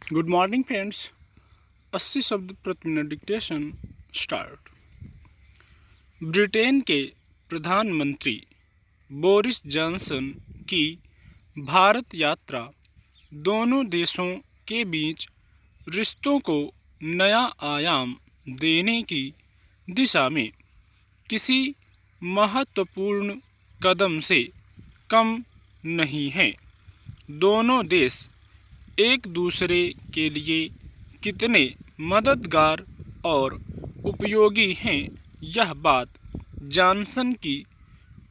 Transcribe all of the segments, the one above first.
Good morning friends. 80 शब्द प्रति minute dictation start. Britain के प्रधानमंत्री बोरिस जॉनसन की भारत यात्रा दोनों देशों के बीच रिश्तों को नया आयाम देने की दिशा में किसी महत्वपूर्ण कदम से कम नहीं है। दोनों देश एक दूसरे के लिए कितने मददगार और उपयोगी हैं, यह बात जॉनसन की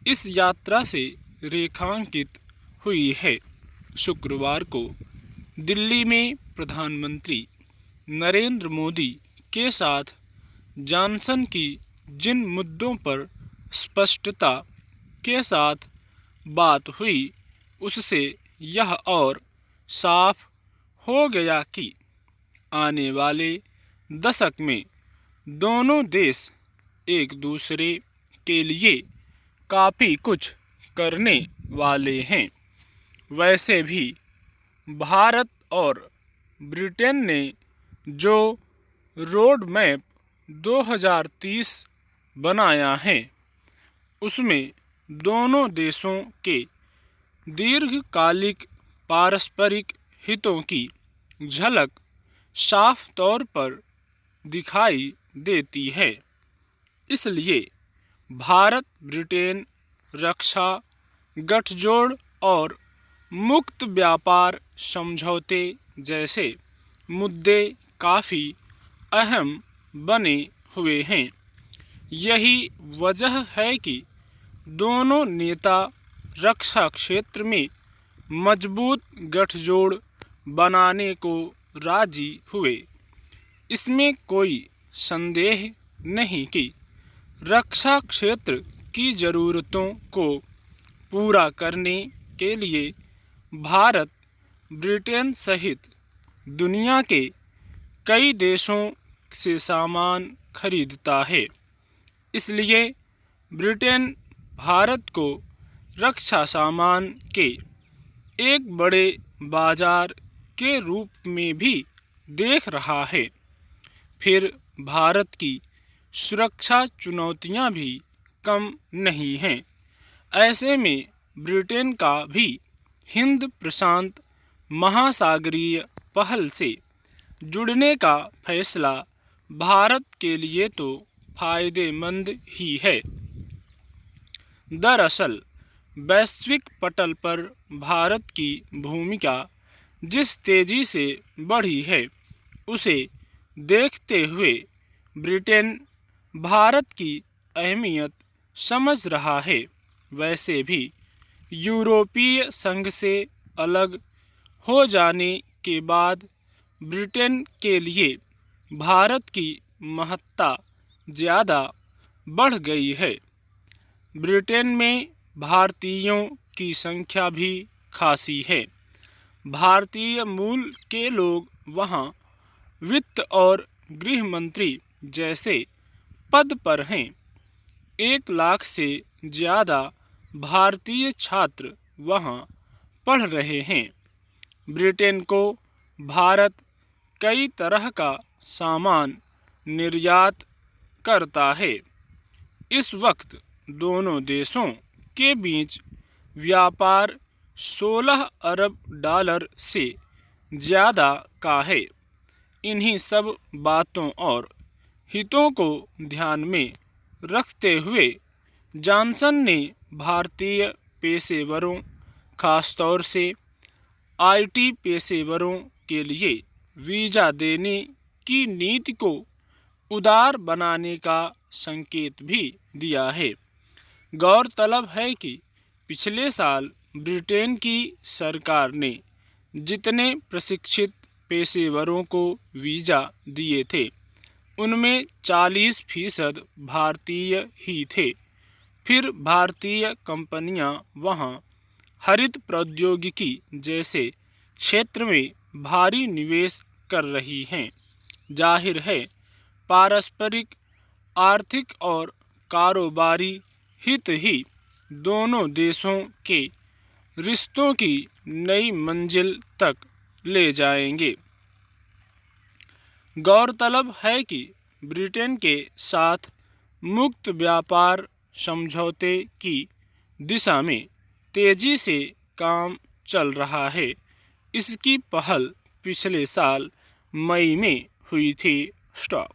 इस यात्रा से रेखांकित हुई है। शुक्रवार को दिल्ली में प्रधानमंत्री नरेंद्र मोदी के साथ जॉनसन की जिन मुद्दों पर स्पष्टता के साथ बात हुई, उससे यह और साफ हो गया कि आने वाले दशक में दोनों देश एक दूसरे के लिए काफ़ी कुछ करने वाले हैं। वैसे भी भारत और ब्रिटेन ने जो रोड मैप 2030 बनाया है, उसमें दोनों देशों के दीर्घकालिक पारस्परिक हितों की झलक साफ तौर पर दिखाई देती है। इसलिए भारत ब्रिटेन रक्षा गठजोड़ और मुक्त व्यापार समझौते जैसे मुद्दे काफ़ी अहम बने हुए हैं। यही वजह है कि दोनों नेता रक्षा क्षेत्र में मजबूत गठजोड़ बनाने को राजी हुए। इसमें कोई संदेह नहीं कि रक्षा क्षेत्र की ज़रूरतों को पूरा करने के लिए भारत ब्रिटेन सहित दुनिया के कई देशों से सामान खरीदता है। इसलिए ब्रिटेन भारत को रक्षा सामान के एक बड़े बाजार के रूप में भी देख रहा है। फिर भारत की सुरक्षा चुनौतियां भी कम नहीं हैं। ऐसे में ब्रिटेन का भी हिंद प्रशांत महासागरीय पहल से जुड़ने का फैसला भारत के लिए तो फायदेमंद ही है। दरअसल वैश्विक पटल पर भारत की भूमिका जिस तेजी से बढ़ी है, उसे देखते हुए ब्रिटेन भारत की अहमियत समझ रहा है। वैसे भी यूरोपीय संघ से अलग हो जाने के बाद ब्रिटेन के लिए भारत की महत्ता ज़्यादा बढ़ गई है। ब्रिटेन में भारतीयों की संख्या भी खासी है। भारतीय मूल के लोग वहां वित्त और गृह मंत्री जैसे पद पर हैं। 1 लाख से ज़्यादा भारतीय छात्र वहां पढ़ रहे हैं। ब्रिटेन को भारत कई तरह का सामान निर्यात करता है। इस वक्त दोनों देशों के बीच व्यापार 16 अरब डॉलर से ज़्यादा का है। इन्हीं सब बातों और हितों को ध्यान में रखते हुए जॉनसन ने भारतीय पेशेवरों, खासतौर से आईटी पेशेवरों के लिए वीज़ा देने की नीति को उदार बनाने का संकेत भी दिया है। गौरतलब है कि पिछले साल ब्रिटेन की सरकार ने जितने प्रशिक्षित पेशेवरों को वीज़ा दिए थे, उनमें 40% भारतीय ही थे। फिर भारतीय कंपनियां वहां हरित प्रौद्योगिकी जैसे क्षेत्र में भारी निवेश कर रही हैं। जाहिर है पारस्परिक आर्थिक और कारोबारी हित ही दोनों देशों के रिश्तों की नई मंजिल तक ले जाएंगे। गौरतलब है कि ब्रिटेन के साथ मुक्त व्यापार समझौते की दिशा में तेजी से काम चल रहा है। इसकी पहल पिछले साल मई में हुई थी। स्टॉप।